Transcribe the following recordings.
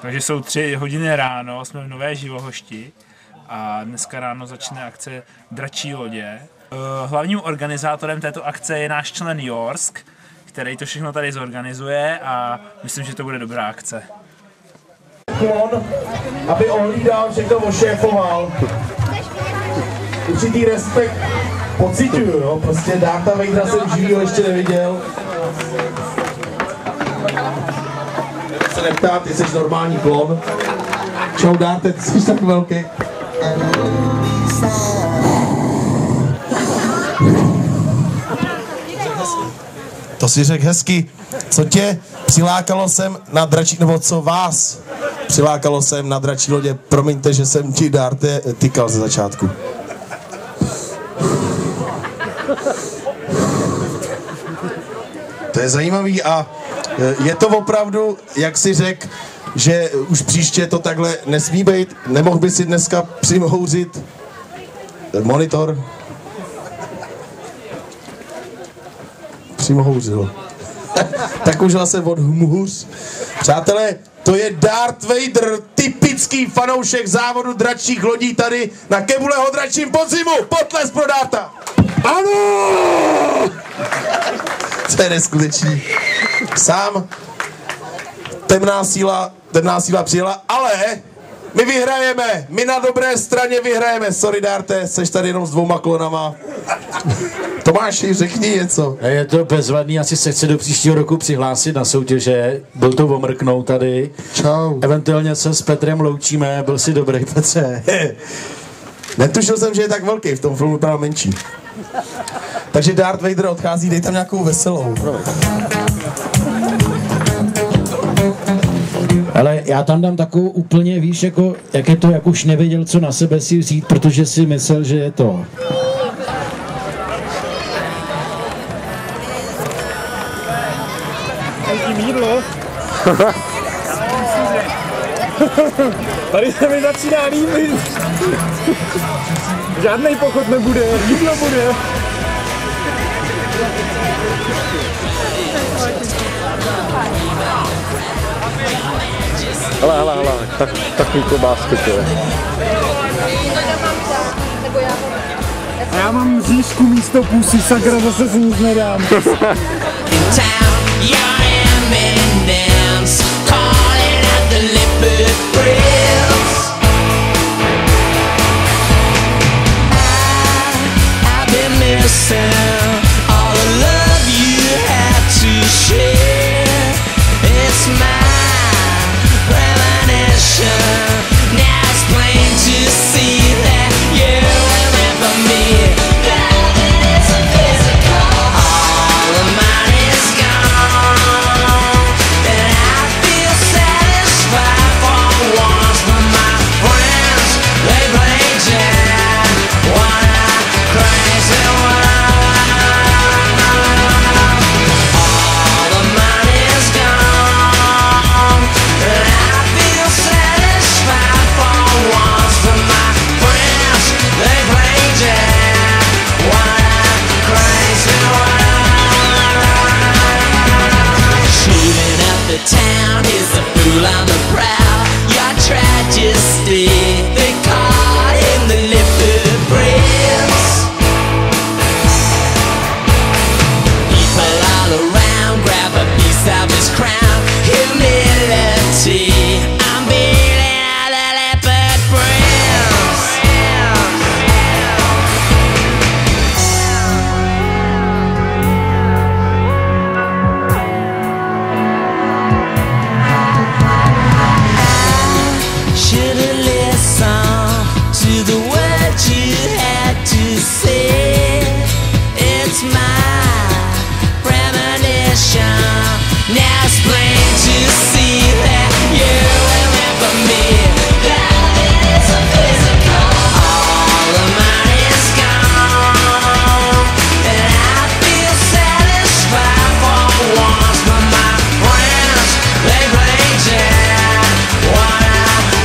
Takže jsou 3 hodiny ráno, jsme v Nové Živohošti a dneska ráno začne akce Dračí lodě. Hlavním organizátorem této akce je náš člen Jorsk, který to všechno tady zorganizuje a myslím, že to bude dobrá akce. Aby ohlídal, všechno ošéfoval. Určitý respekt pocituju, jo, prostě Darta Vadera jsem živýho ještě neviděl. Se neptá, ty jsi normální klon. Čau Darte, ty jsi tak velký. To si řekl hezky. Co tě přilákalo sem na dračí, nebo co vás přilákalo sem na dračí lodě? Promiňte, že jsem ti Darte tykal ze začátku. To je zajímavý a je to opravdu, jak si řekl, že už příště to takhle nesmí být. Nemohl by si dneska přimhouřit monitor? Přimhouřil. Tak už zase odhmuř. Přátelé, to je Darth Vader, typický fanoušek závodu dračích lodí tady na Kebuleho dračím podzimu. Potlesk pro Darta. Ano! To je neskutečný. Sám temná síla přijela, ale my vyhrajeme, my na dobré straně vyhrajeme. Sorry Darte, seš tady jenom s 2 klonama. Tomáši, řekni něco. Je to bezvadný, asi se chce do příštího roku přihlásit na soutěže, byl to omrknout tady. Čau. Eventuálně se s Petrem loučíme, byl si dobrý, Petře. Netušil jsem, že je tak velký, v tom filmu vypadal menší. Takže Darth Vader odchází, dej tam nějakou veselou. Ale já tam dám takovou úplně, víš, jako, jak je to, jak už nevěděl, co na sebe si vzít, protože si myslel, že je to. Mídlo. Tady se mi začíná líbit. Žádnej pochod nebude, jídlo bude. Hele, takový klobásky to je. A já mám řízku místo pusy, sakra, zase si nic nedám.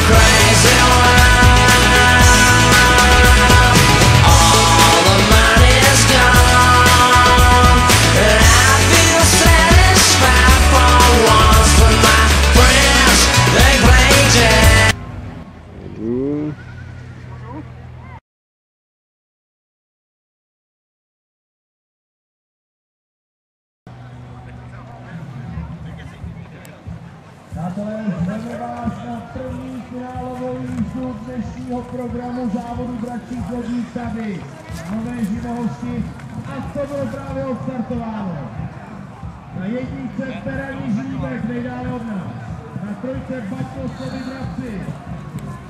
Crazy Přátelé, zveme vás na první finálovou jízdu dnešního programu závodu dračích lodí tady, Nové Živohošti, a to bylo právě odstartováno. Na jedničce terénní Žlíbek, nejdále od nás. Na trojce Batoslovi dravci.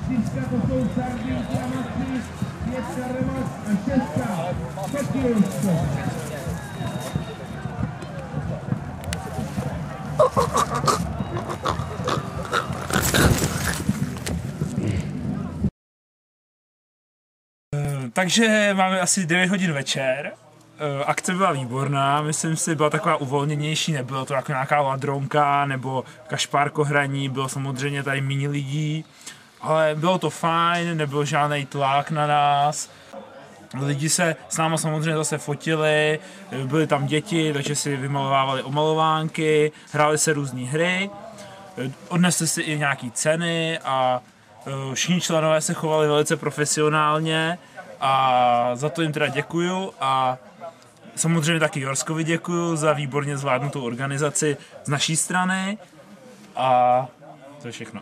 Čtyřka to jsou Sardinky a Maxi, pětka Remax a šestka Sokius. Takže máme asi 9 hodin večer. Akce byla výborná, myslím si, byla taková uvolněnější, nebylo to jako nějaká ladronka nebo kašpárkohraní, bylo samozřejmě tady méně lidí, ale bylo to fajn, nebyl žádný tlak na nás. Lidi se s náma samozřejmě zase fotili, byly tam děti, takže si vymalovávali omalovánky, hrály se různé hry, odnesli si i nějaké ceny a všichni členové se chovali velice profesionálně a za to jim teda děkuju a samozřejmě taky Jorskovi děkuju za výborně zvládnutou organizaci z naší strany a to je všechno.